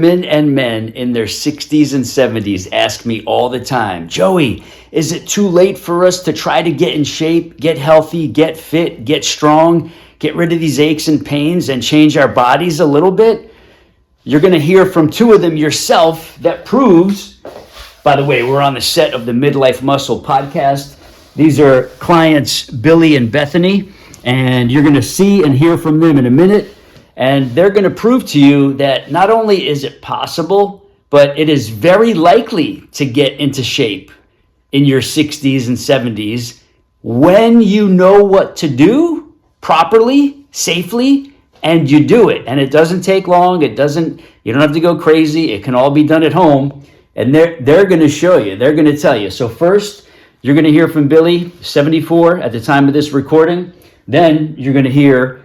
Women and men in their 60s and 70s ask me all the time, Joey, is it too late for us to try to get in shape, get healthy, get fit, get strong, get rid of these aches and pains and change our bodies a little bit? You're going to hear from two of them yourself that proves, by the way, we're on the set of the Midlife Muscle podcast. These are clients Billy and Bethany, and you're going to see and hear from them in a minute. And they're going to prove to you that not only is it possible, but it is very likely to get into shape in your 60s and 70s when you know what to do properly, safely, and you do it. And it doesn't take long. You don't have to go crazy. It can all be done at home. And they're going to show you. They're going to tell you. So first, you're going to hear from Billy, 74 at the time of this recording. Then you're going to hear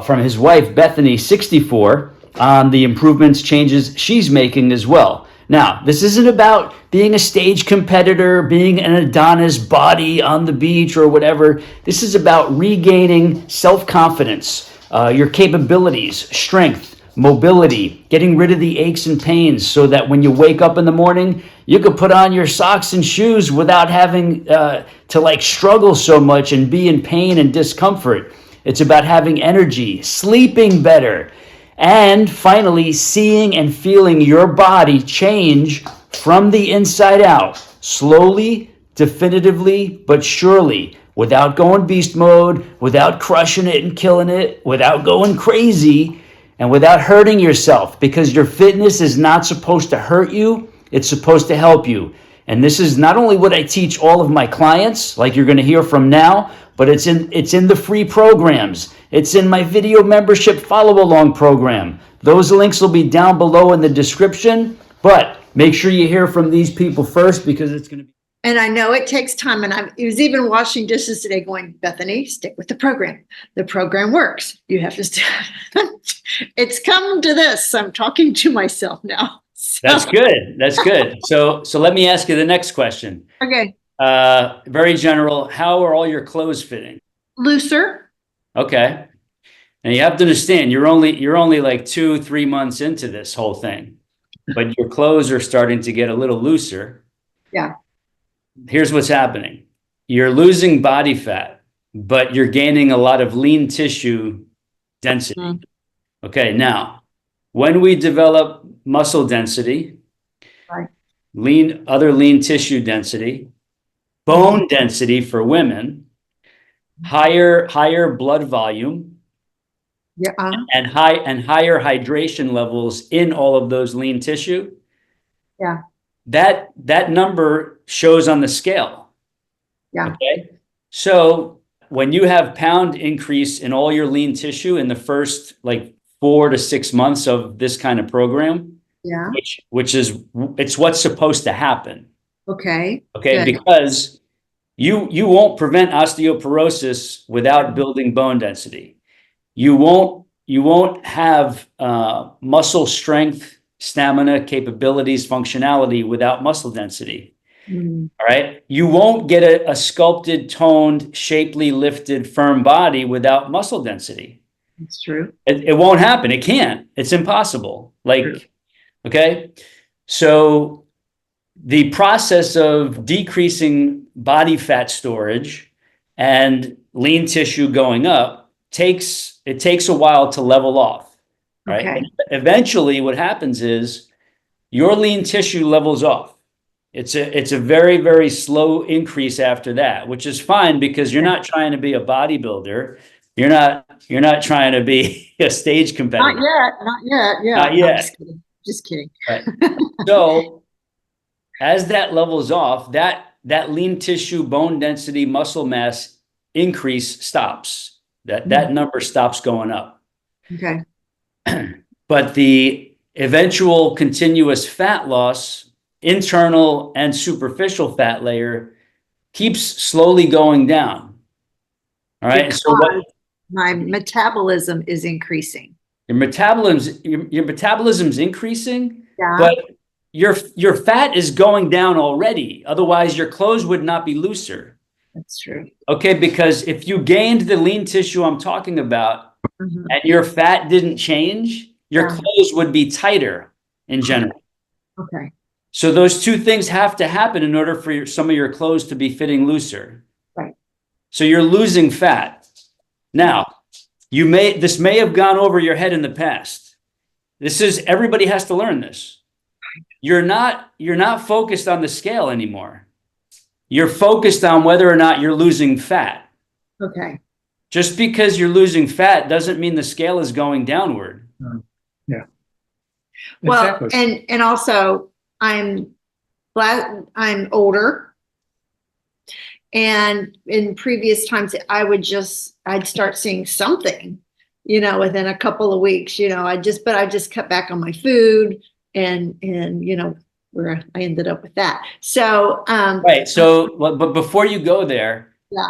from his wife, Bethany, 64, on the improvements, changes she's making as well. Now, this isn't about being a stage competitor, being an Adonis body on the beach or whatever. This is about regaining self-confidence, your capabilities, strength, mobility, getting rid of the aches and pains so that when you wake up in the morning, you can put on your socks and shoes without having to struggle so much and be in pain and discomfort. It's about having energy, sleeping better, and finally seeing and feeling your body change from the inside out, slowly, definitively, but surely, without going beast mode, without crushing it and killing it, without going crazy, and without hurting yourself, because your fitness is not supposed to hurt you, it's supposed to help you. And this is not only what I teach all of my clients, like you're going to hear from now, but it's in the free programs. It's in my video membership follow-along program. Those links will be down below in the description, but make sure you hear from these people first because it's going to be. And I know it takes time, and I was even washing dishes today going, Bethany, stick with the program. The program works. You have to it's come to this. I'm talking to myself now. So. That's good. That's good. So let me ask you the next question. Okay. Very general. How are all your clothes fitting? Looser. Okay. And you have to understand, you're only like 2-3 months into this whole thing, but your clothes are starting to get a little looser. Yeah. Here's what's happening. You're losing body fat, but you're gaining a lot of lean tissue density. Mm-hmm. Okay. Now, when we develop muscle density, right, other lean tissue density, bone density for women, higher blood volume, yeah, and higher hydration levels in all of those lean tissue. Yeah. That number shows on the scale. Yeah. Okay. So when you have pound increase in all your lean tissue in the first 4 to 6 months of this kind of program, yeah, it's what's supposed to happen. Okay. Okay. Good. Because you won't prevent osteoporosis without building bone density. You won't have muscle strength, stamina, capabilities, functionality without muscle density. Mm. All right. You won't get a sculpted, toned, shapely, lifted, firm body without muscle density. It's true. It won't happen. It can't. It's impossible. Okay. So the process of decreasing body fat storage and lean tissue going up takes a while to level off. Right. Okay. Eventually what happens is your lean tissue levels off. It's a very, very slow increase after that, which is fine because you're not trying to be a bodybuilder. You're not trying to be a stage competitor. Not yet. Yeah. Not yet. Just kidding. Right. So as that levels off, that lean tissue, bone density, muscle mass increase stops. That number stops going up. Okay. But the eventual continuous fat loss, internal and superficial fat layer, keeps slowly going down. All right. Because so my metabolism is increasing. Your metabolism's increasing, yeah, but your fat is going down already. Otherwise, your clothes would not be looser. That's true. Okay, because if you gained the lean tissue I'm talking about, and your fat didn't change, your clothes would be tighter. in general. Okay. So those two things have to happen in order for some of your clothes to be fitting looser. Right. So you're losing fat. Now, this may have gone over your head in the past. Everybody has to learn this. You're not focused on the scale anymore. You're focused on whether or not you're losing fat. Okay. Just because you're losing fat doesn't mean the scale is going downward. Yeah. Well, Exactly. and also I'm older, and in previous times I'd start seeing something, within a couple of weeks, I just cut back on my food and where I ended up with that. So, right. So, but before you go there, yeah.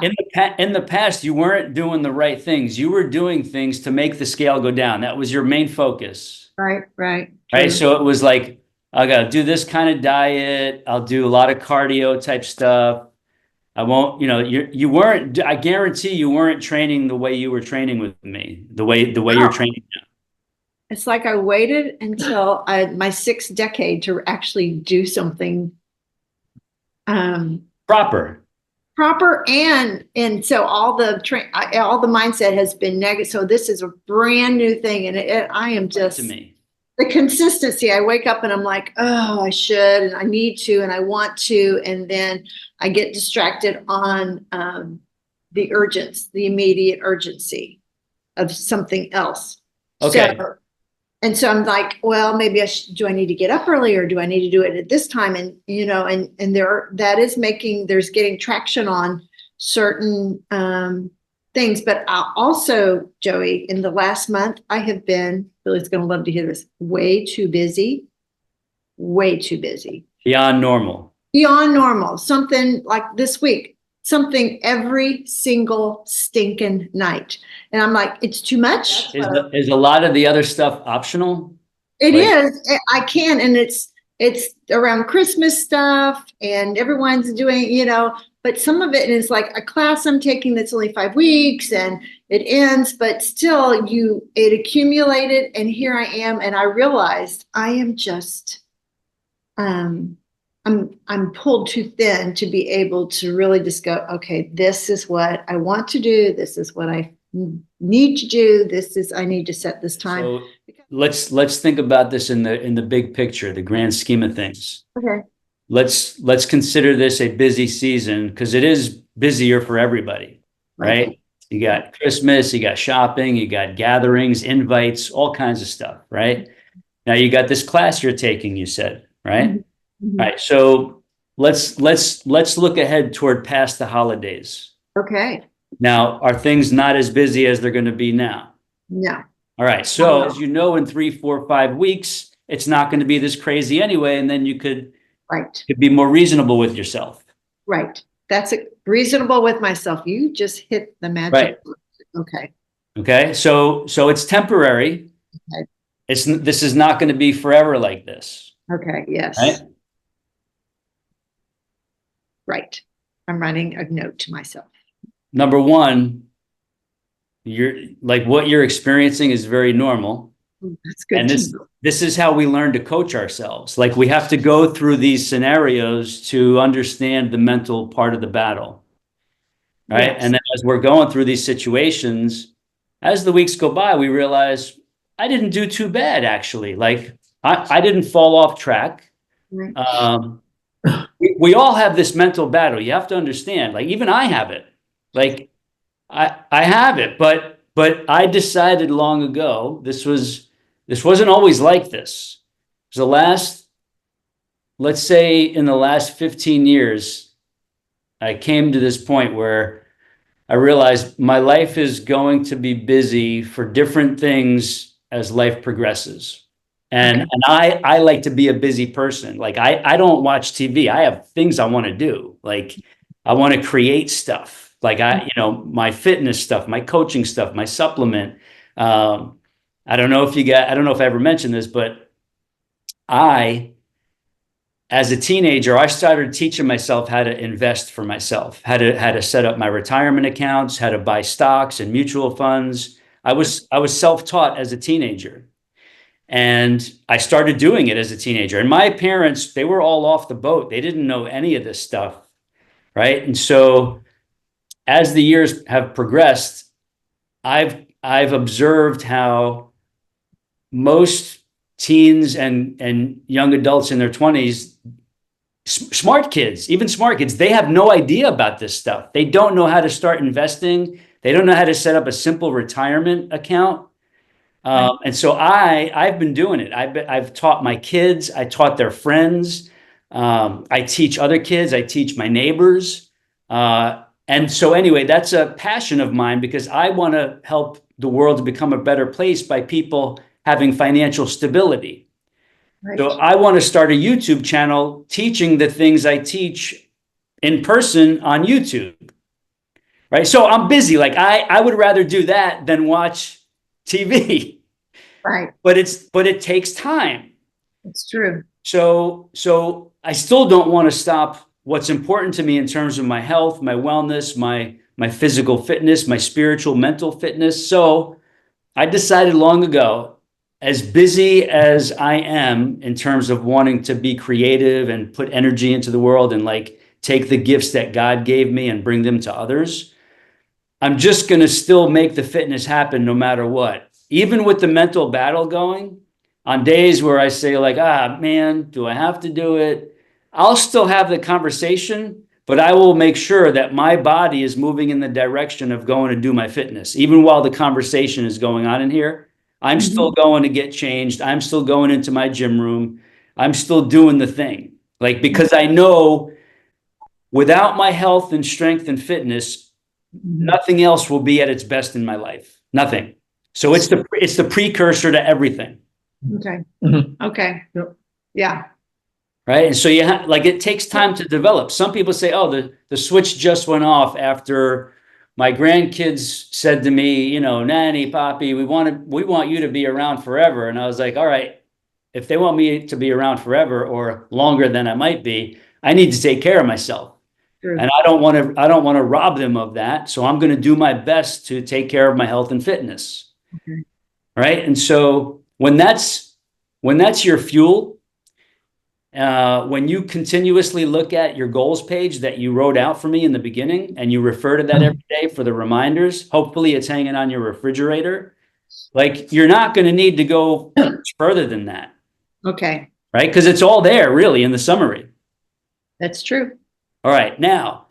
in the past, you weren't doing the right things. You were doing things to make the scale go down. That was your main focus. Right. Right. True. So it was like, I got to do this kind of diet. I'll do a lot of cardio type stuff. I won't, you weren't, I guarantee you weren't training the way you were training with me, the way you're training now. It's like I waited until my 6th decade to actually do something Proper. and so all the mindset has been negative. So this is a brand new thing, and I am just to me. The consistency. I wake up and I'm like, oh, I should, and I need to, and I want to, and then I get distracted on the immediate urgency of something else. Okay. So I'm like, well, maybe do I need to get up earlier? Do I need to do it at this time? And, there's getting traction on certain things. But also, Joey, in the last month, I have been, Billy's going to love to hear this, way too busy. Beyond normal. Something like this week, something every single stinking night. And I'm like, it's too much. Is a lot of the other stuff optional? It is. I can. And it's around Christmas stuff, and everyone's doing, but some of it is like a class I'm taking that's only 5 weeks and it ends, but still it accumulated, and here I am. And I realized I am just, I'm pulled too thin to be able to really just go, okay, this is what I want to do. This is what I need to do. I need to set this time. So let's think about this in the big picture, the grand scheme of things. Okay. Let's consider this a busy season, because it is busier for everybody, right? You got Christmas, you got shopping, you got gatherings, invites, all kinds of stuff, right? Now you got this class you're taking, you said, right? Mm-hmm. All right. So let's look ahead toward past the holidays. Okay. Now, are things not as busy as they're going to be now? No. All right. So as you know, in 3, 4, 5 weeks, it's not going to be this crazy anyway. And then you could be more reasonable with yourself. Right. That's reasonable with myself. You just hit the magic. Right. Okay. So it's temporary. Okay. This is not going to be forever like this. Okay. Yes. Right. I'm writing a note to myself. Number one, what you're experiencing is very normal. That's good. And this is how we learn to coach ourselves. Like, we have to go through these scenarios to understand the mental part of the battle. Right. Yes. And then as we're going through these situations, as the weeks go by, we realize I didn't do too bad, actually. Like, I didn't fall off track. Right. We all have this mental battle. You have to understand, like, even I have it. Like, I have it, but I decided long ago, this wasn't always like this. Let's say in the last 15 years, I came to this point where I realized my life is going to be busy for different things as life progresses. And I like to be a busy person. Like, I don't watch TV. I have things I want to do. Like, I want to create stuff. Like, my fitness stuff, my coaching stuff, my supplement. I don't know if I ever mentioned this, but as a teenager, I started teaching myself how to invest for myself, how to set up my retirement accounts, how to buy stocks and mutual funds. I was self-taught as a teenager. And I started doing it as a teenager. And my parents, they were all off the boat. They didn't know any of this stuff, right? And so as the years have progressed, I've observed how most teens and young adults in their 20s, smart kids, even smart kids, they have no idea about this stuff. They don't know how to start investing. They don't know how to set up a simple retirement account. And so I've been doing it. I've taught my kids. I taught their friends. I teach other kids. I teach my neighbors. And so anyway, that's a passion of mine because I want to help the world to become a better place by people having financial stability. Right. So I want to start a YouTube channel teaching the things I teach in person on YouTube. Right. So I'm busy. Like I would rather do that than watch TV. Right. But it takes time. It's true. So I still don't want to stop what's important to me in terms of my health, my wellness, my physical fitness, my spiritual, mental fitness. So I decided long ago, as busy as I am in terms of wanting to be creative and put energy into the world and like take the gifts that God gave me and bring them to others, I'm just going to still make the fitness happen no matter what. Even with the mental battle going, on days where I say like, man, do I have to do it? I'll still have the conversation, but I will make sure that my body is moving in the direction of going to do my fitness. Even while the conversation is going on in here, I'm still going to get changed. I'm still going into my gym room. I'm still doing the thing. Like, because I know without my health and strength and fitness, nothing else will be at its best in my life. Nothing. So it's the precursor to everything. Okay. Mhm. Okay. Yeah. Right. And so you have like it takes time to develop. Some people say, oh, the switch just went off after my grandkids said to me, you know, Nanny, Poppy, we want you to be around forever. And I was like, all right, if they want me to be around forever or longer than I might be, I need to take care of myself. True. And I don't want to rob them of that. So I'm going to do my best to take care of my health and fitness. Okay. Right. And so when that's your fuel, when you continuously look at your goals page that you wrote out for me in the beginning and you refer to that every day for the reminders, hopefully it's hanging on your refrigerator. Like you're not going to need to go much further than that. Okay. Right. Because it's all there really in the summary. That's true. All right. Now,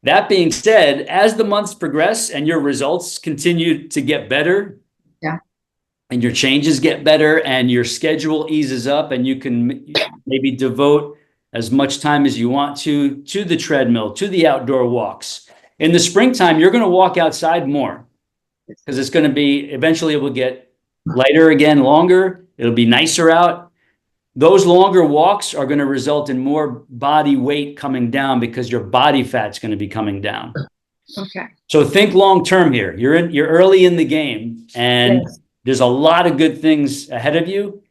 that being said, as the months progress and your results continue to get better, yeah, and your changes get better and your schedule eases up and you can maybe devote as much time as you want to the treadmill, to the outdoor walks. In the springtime, you're going to walk outside more because it's going to be, eventually it will get lighter again, longer. It'll be nicer out. Those longer walks are going to result in more body weight coming down because your body fat's going to be coming down. Okay. So think long term here. You're early in the game and Yes. there's a lot of good things ahead of you.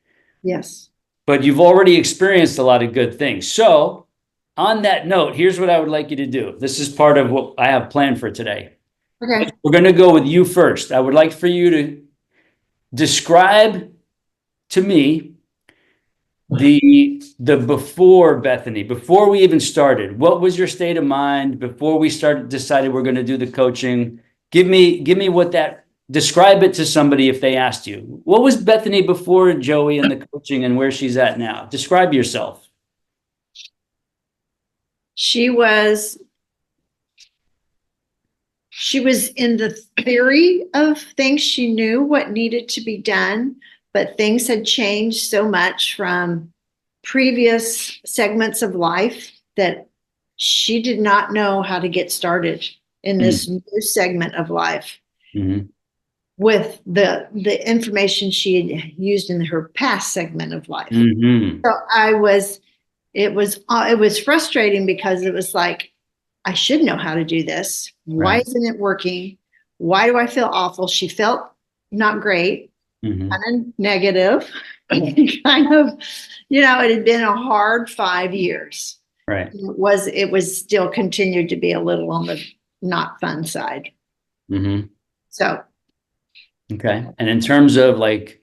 Yes. But you've already experienced a lot of good things. So on that note, here's what I would like you to do. This is part of what I have planned for today. Okay. We're going to go with you first. I would like for you to describe to me the before, Bethany, before we even started. What was your state of mind before we decided we're going to do the coaching? Give me what that, describe it to somebody if they asked you. What was Bethany before Joey and the coaching and where she's at now? Describe yourself. She was in the theory of things. She knew what needed to be done, but things had changed so much from previous segments of life that she did not know how to get started in this new segment of life. Mm-hmm. With the information she had used in her past segment of life. Mm-hmm. So it was frustrating because it was like, I should know how to do this. Why isn't it working? Why do I feel awful? She felt not great, kind of negative, kind of, it had been a hard 5 years. Right. It was still continued to be a little on the not fun side. Mm-hmm. So. Okay. And in terms of like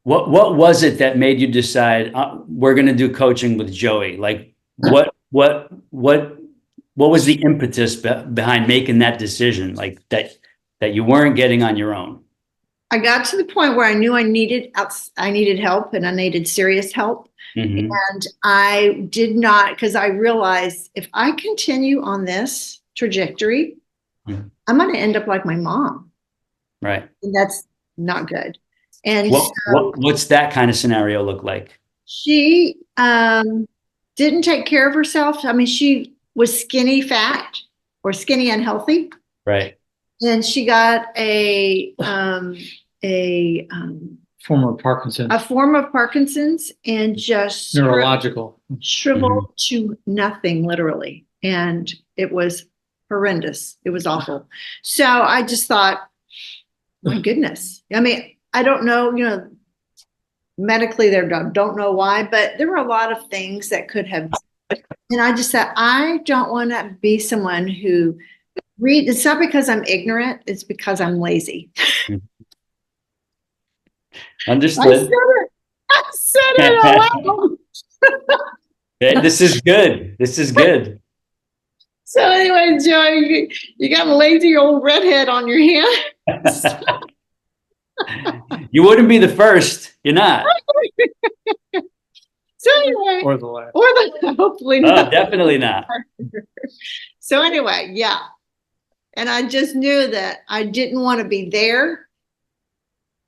What was it that made you decide we're going to do coaching with Joey? Like what was the impetus behind making that decision? Like that you weren't getting on your own? I got to the point where I knew I needed help, and I needed serious help. Mm-hmm. And I did not, because I realized if I continue on this trajectory, Mm-hmm. I'm going to end up like my mom. Right. And that's not good. And what's that kind of scenario look like? she didn't take care of herself. I mean, she was skinny fat or skinny unhealthy. Right. And she got a form of Parkinson's. A form of Parkinson's, and just neurological shriveled to nothing, literally. And it was horrendous. It was awful. So I just thought, my goodness. I mean, I don't know, medically they don't know why, but there were a lot of things that could have. And I just said, I don't want to be someone who it's not because I'm ignorant, it's because I'm lazy. Understood. I said it out loud. Okay, this is good. This is good. So anyway, Joey, you got a lazy old redhead on your hands. You wouldn't be the first. You're not. So anyway, or the last. Hopefully not. Definitely not. So anyway, yeah. And I just knew that I didn't want to be there.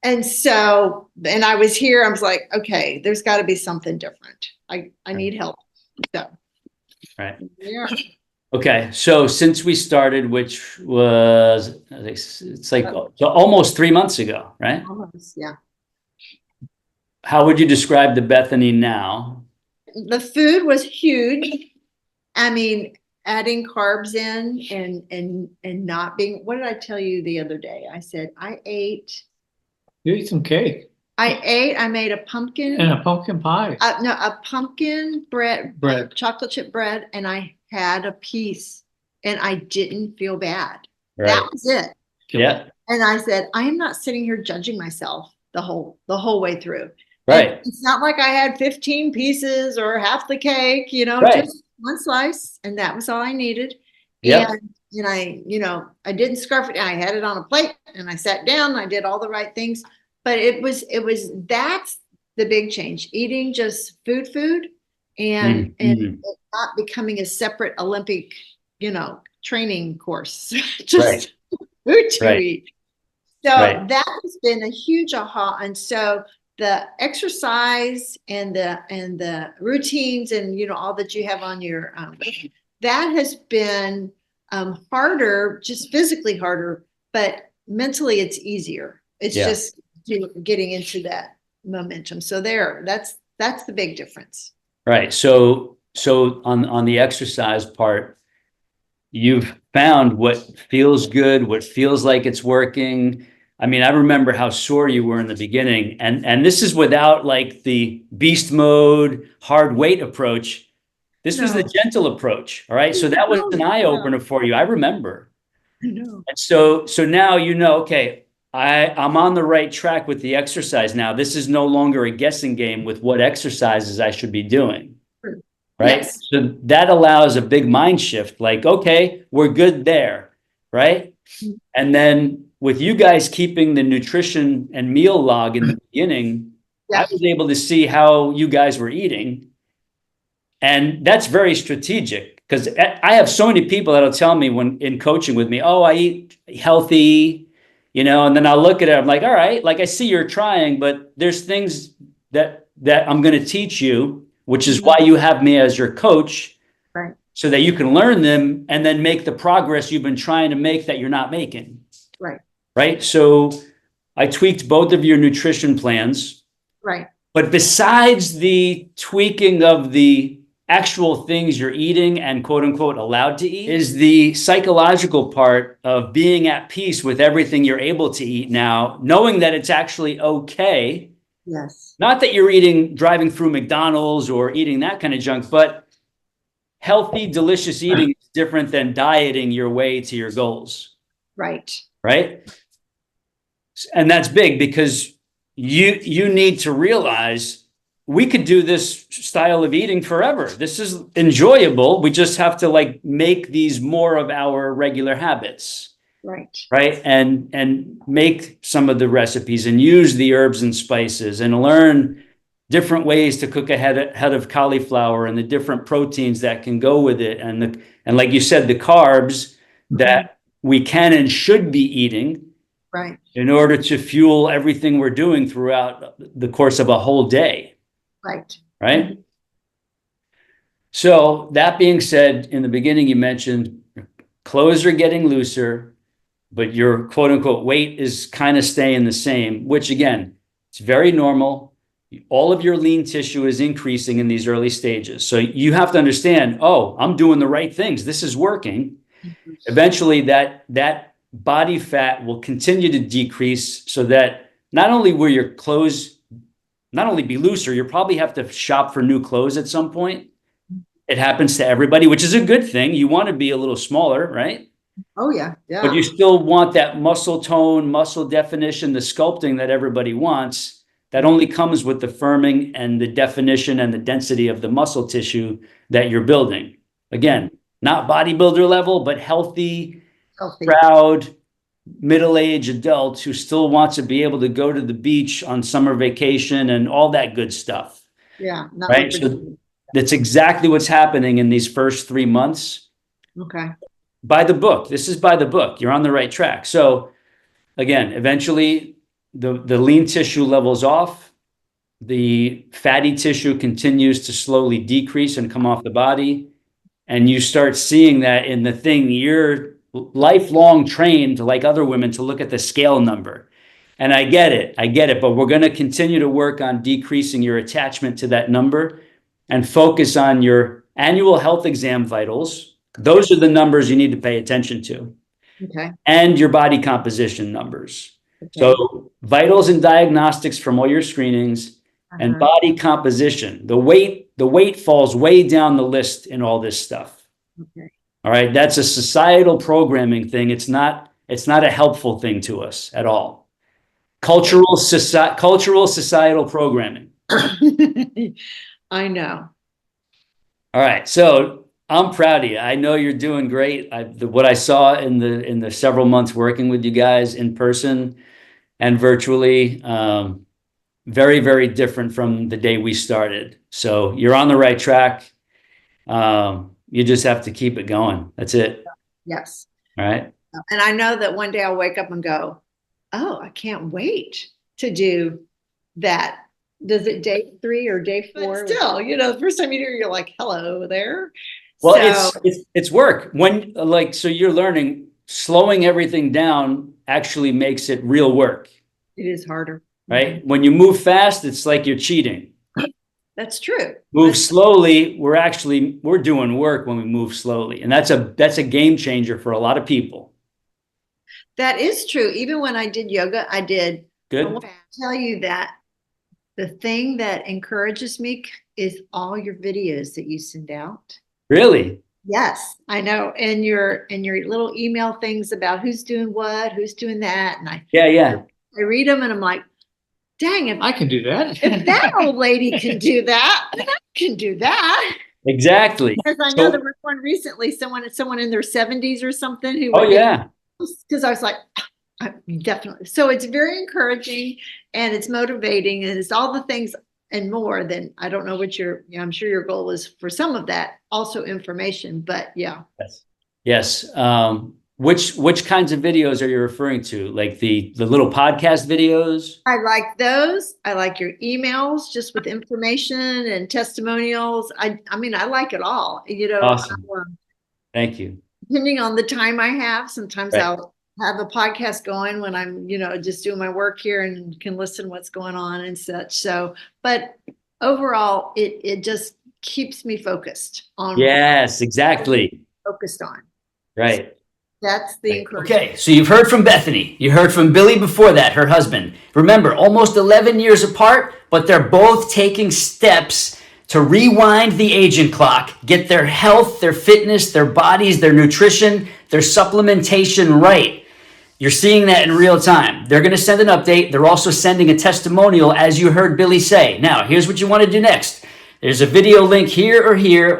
And so, and I was here, I was like, okay, there's got to be something different. I need help. So, right. Yeah. Okay. So since we started, which was, it's like almost 3 months ago, right? Almost, yeah. How would you describe the Bethany now? The food was huge. I mean, adding carbs in and not being, what did I tell you the other day? I said, You ate some cake. I made a pumpkin. And a pumpkin pie. No, a pumpkin bread, chocolate chip bread. And I had a piece and I didn't feel bad. Right. That was it. Yeah. And I said, I am not sitting here judging myself the whole way through. Right. And it's not like I had 15 pieces or half the cake, right. Just one slice, and that was all I needed. Yeah. And I, I didn't scarf it. I had it on a plate and I sat down, I did all the right things, but that's the big change. Eating just food and not becoming a separate Olympic, training course, just food to eat. So that has been a huge aha. And so the exercise and the routines and all that you have on your that has been harder, just physically harder, but mentally it's easier. It's just getting into that momentum. So that's the big difference. Right. So on the exercise part, you've found what feels good, what feels like it's working. I mean, I remember how sore you were in the beginning, and this is without like the beast mode, hard weight approach. This was the gentle approach. All right. So that was an eye opener for you. I remember. I know. And so now okay, I'm on the right track with the exercise now. This is no longer a guessing game with what exercises I should be doing. Right. Yes. So that allows a big mind shift. Like, okay, we're good there. Right. And then with you guys keeping the nutrition and meal log in the beginning, I was able to see how you guys were eating. And that's very strategic because I have so many people that'll tell me when in coaching with me, oh, I eat healthy, and then I'll look at it. I'm like, all right, like I see you're trying, but there's things that I'm going to teach you, which is why you have me as your coach. Right. So that you can learn them and then make the progress you've been trying to make that you're not making. Right. Right. So I tweaked both of your nutrition plans. Right. But besides the tweaking of the actual things you're eating and quote unquote allowed to eat is the psychological part of being at peace with everything you're able to eat now, knowing that it's actually okay. Yes. Not that you're driving through McDonald's or eating that kind of junk, but healthy, delicious eating is different than dieting your way to your goals. Right. Right. And that's big because you need to realize we could do this style of eating forever. This is enjoyable. We just have to like make these more of our regular habits. Right. And make some of the recipes and use the herbs and spices and learn different ways to cook a head of cauliflower and the different proteins that can go with it. And like you said, the carbs that we can and should be eating in order to fuel everything we're doing throughout the course of a whole day. Right. So that being said, in the beginning, you mentioned clothes are getting looser, but your quote unquote weight is kind of staying the same, which again, it's very normal. All of your lean tissue is increasing in these early stages. So you have to understand, oh, I'm doing the right things. This is working. Eventually that body fat will continue to decrease so that not only will your clothes not only be looser, you'll probably have to shop for new clothes at some point. It happens to everybody, which is a good thing. You want to be a little smaller, right? Oh, yeah. Yeah. But you still want that muscle tone, muscle definition, the sculpting that everybody wants. That only comes with the firming and the definition and the density of the muscle tissue that you're building. Again, not bodybuilder level, but healthy, proud, middle-aged adult who still wants to be able to go to the beach on summer vacation and all that good stuff. Yeah. Right. So that's exactly what's happening in these first 3 months. Okay. By the book. This is by the book. You're on the right track. So again, eventually the lean tissue levels off. The fatty tissue continues to slowly decrease and come off the body. And you start seeing that in the thing you're lifelong trained, like other women, to look at the scale number. And I get it, but we're going to continue to work on decreasing your attachment to that number and focus on your annual health exam vitals. Those are the numbers you need to pay attention to. Okay. And your body composition numbers. Okay. So vitals and diagnostics from all your screenings and body composition. The weight falls way down the list in all this stuff. Okay. All right. That's a societal programming thing. It's not a helpful thing to us at all. Cultural societal programming. I know. All right. So I'm proud of you. I know you're doing great. What I saw in the several months working with you guys in person and virtually, very, very different from the day we started. So you're on the right track. You just have to keep it going. That's it. Yes. All right. And I know that one day I'll wake up and go, oh, I can't wait to do that. Does it day 3 or day 4? But still, the first time you do it, you're like, hello there. Well, so, it's work. So you're learning, slowing everything down actually makes it real work. It is harder. Right? When you move fast, it's like you're cheating. That's true. Move slowly, we're doing work when we move slowly. And that's a game changer for a lot of people. That is true. Even when I did yoga, I did. Good. I will tell you that the thing that encourages me is all your videos that you send out. Really? Yes, I know. And your little email things about who's doing what, who's doing that. And I read them and I'm like, dang, if I can do that. If that old lady can do that, then I can do that. Exactly. Because I know there was one recently, someone in their 70s or something who. Oh, yeah. Because I was like, definitely. So it's very encouraging and it's motivating and it's all the things and more than, I don't know what I'm sure your goal is for some of that, also information, but yeah. Yes. Which kinds of videos are you referring to? Like the little podcast videos? I like those. I like your emails just with information and testimonials. I mean, I like it all, Awesome. Thank you. Depending on the time I have, sometimes I'll have a podcast going when I'm, just doing my work here and can listen what's going on and such. So, but overall, it just keeps me focused on. Yes, exactly. Focused on. Right. That's the encouragement. Okay, so you've heard from Bethany. You heard from Billy before that, her husband. Remember, almost 11 years apart, but they're both taking steps to rewind the aging clock, get their health, their fitness, their bodies, their nutrition, their supplementation right. You're seeing that in real time. They're going to send an update. They're also sending a testimonial, as you heard Billy say. Now, here's what you want to do next. There's a video link here,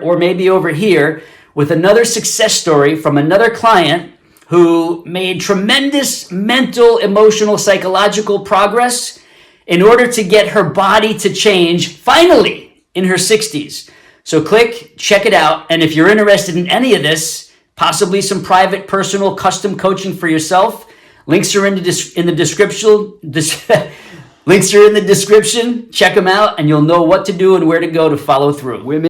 or maybe over here, with another success story from another client who made tremendous mental, emotional, psychological progress in order to get her body to change, finally, in her 60s. So click, check it out, and if you're interested in any of this, possibly some private, personal, custom coaching for yourself, links are in the description. Links are in the description. Check them out, and you'll know what to do and where to go to follow through. Women.